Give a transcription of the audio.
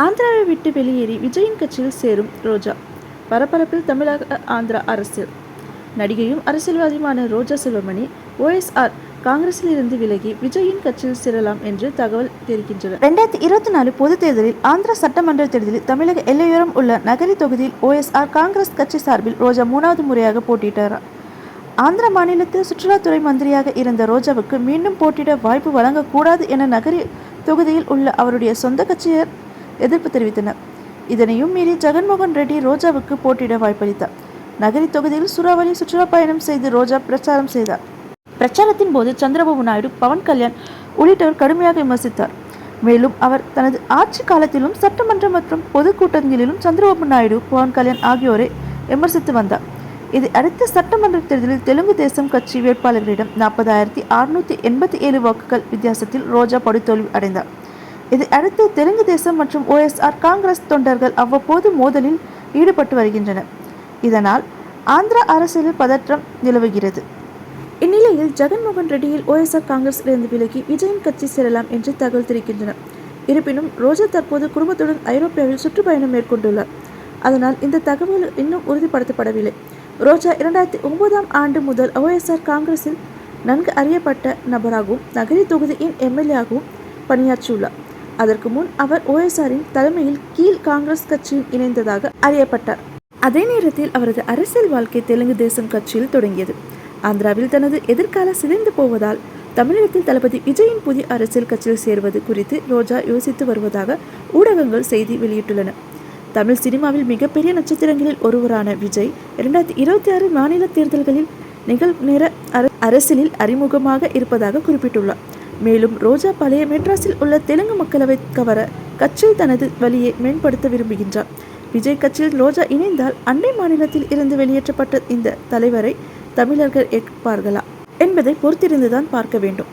ஆந்திராவை விட்டு வெளியேறி விஜயின் கட்சியில் சேரும் ரோஜா. பரபரப்பில் தமிழக ஆந்திரா அரசியல். நடிகையும் அரசியல்வாதியுமான ரோஜா செல்வமணி OSR காங்கிரஸில் இருந்து விலகி விஜயின் கட்சியில் சேரலாம் என்று தகவல் தெரிவிக்கின்றன. 2024 பொதுத் தேர்தலில் ஆந்திரா சட்டமன்ற தேர்தலில் தமிழக எல்லையோரம் உள்ள நகரி தொகுதியில் OSR காங்கிரஸ் கட்சி சார்பில் ரோஜா 3வது முறையாக போட்டியிட்டார். ஆந்திர மாநிலத்தில் சுற்றுலாத்துறை மந்திரியாக இருந்த ரோஜாவுக்கு மீண்டும் போட்டியிட வாய்ப்பு வழங்கக்கூடாது என நகரி தொகுதியில் உள்ள அவருடைய சொந்த கட்சியர் எதிர்ப்பு தெரிவித்தனர். இதனையும் மீறி ஜெகன்மோகன் ரெட்டி ரோஜாவுக்கு போட்டியிட வாய்ப்பளித்தார். நகரி தொகுதியில் சூறாவளி சுற்றுலா பயணம் செய்து ரோஜா பிரச்சாரம் செய்தார். பிரச்சாரத்தின் போது சந்திரபாபு நாயுடு, பவன் கல்யாண் உள்ளிட்டவர் கடுமையாக விமர்சித்தார். மேலும் அவர் தனது ஆட்சி காலத்திலும் சட்டமன்ற மற்றும் பொதுக்கூட்டங்களிலும் சந்திரபாபு நாயுடு, பவன் கல்யாண் ஆகியோரை விமர்சித்து வந்தார். இதை அடுத்து சட்டமன்ற தேர்தலில் தெலுங்கு தேசம் கட்சி வேட்பாளர்களிடம் 40,687 வாக்குகள் வித்தியாசத்தில் ரோஜா படுதோல்வி அடைந்தார். இதை அடுத்து தெலுங்கு தேசம் மற்றும் OSR காங்கிரஸ் தொண்டர்கள் அவ்வப்போது மோதலில் ஈடுபட்டு வருகின்றனர். இதனால் ஆந்திரா அரசியலில் பதற்றம் நிலவுகிறது. இந்நிலையில் ஜெகன்மோகன் ரெட்டியில் OSR காங்கிரஸில் இருந்து விலகி விஜயின் கட்சி சேரலாம் என்று தகவல் தெரிவிக்கின்றனர். இருப்பினும் ரோஜா தற்போது குடும்பத்துடன் ஐரோப்பாவில் சுற்றுப்பயணம் மேற்கொண்டுள்ளார். அதனால் இந்த தகவல் இன்னும் உறுதிப்படுத்தப்படவில்லை. ரோஜா 2009ஆம் ஆண்டு முதல் OSR காங்கிரஸில் நன்கு அறியப்பட்ட நபராகவும் நகரி தொகுதியின் MLA-ஆகவும் பணியாற்றியுள்ளார். அதற்கு முன் அவர் OSR-இன் தலைமையில் கீழ் காங்கிரஸ் கட்சியில் இணைந்ததாக அறியப்பட்டார். அதே நேரத்தில் அவரது அரசியல் வாழ்க்கை தெலுங்கு தேசம் கட்சியில் தொடங்கியது. ஆந்திராவில் தனது எதிர்கால சிதைந்து போவதால் தமிழகத்தில் தளபதி விஜயின் புதிய அரசியல் கட்சியில் சேர்வது குறித்து ரோஜா யோசித்து வருவதாக ஊடகங்கள் செய்தி வெளியிட்டுள்ளன. தமிழ் சினிமாவில் மிகப்பெரிய நட்சத்திரங்களில் ஒருவரான விஜய் 2026 மாநில தேர்தல்களில் நிகழ்நேர அரசியலில் அறிமுகமாக இருப்பதாக குறிப்பிட்டுள்ளார். மேலும் ரோஜா பழைய மெட்ராஸில் உள்ள தெலுங்கு மக்களவை கவர கட்சியில் தனது வழியை மேம்படுத்த விரும்புகின்றார். விஜய் கட்சியில் ரோஜா இணைந்தால் அண்டை மாநிலத்தில் இருந்து வெளியேற்றப்பட்ட இந்த தலைவரை தமிழர்கள் ஏற்பார்களா என்பதை பொறுத்திருந்துதான் பார்க்க வேண்டும்.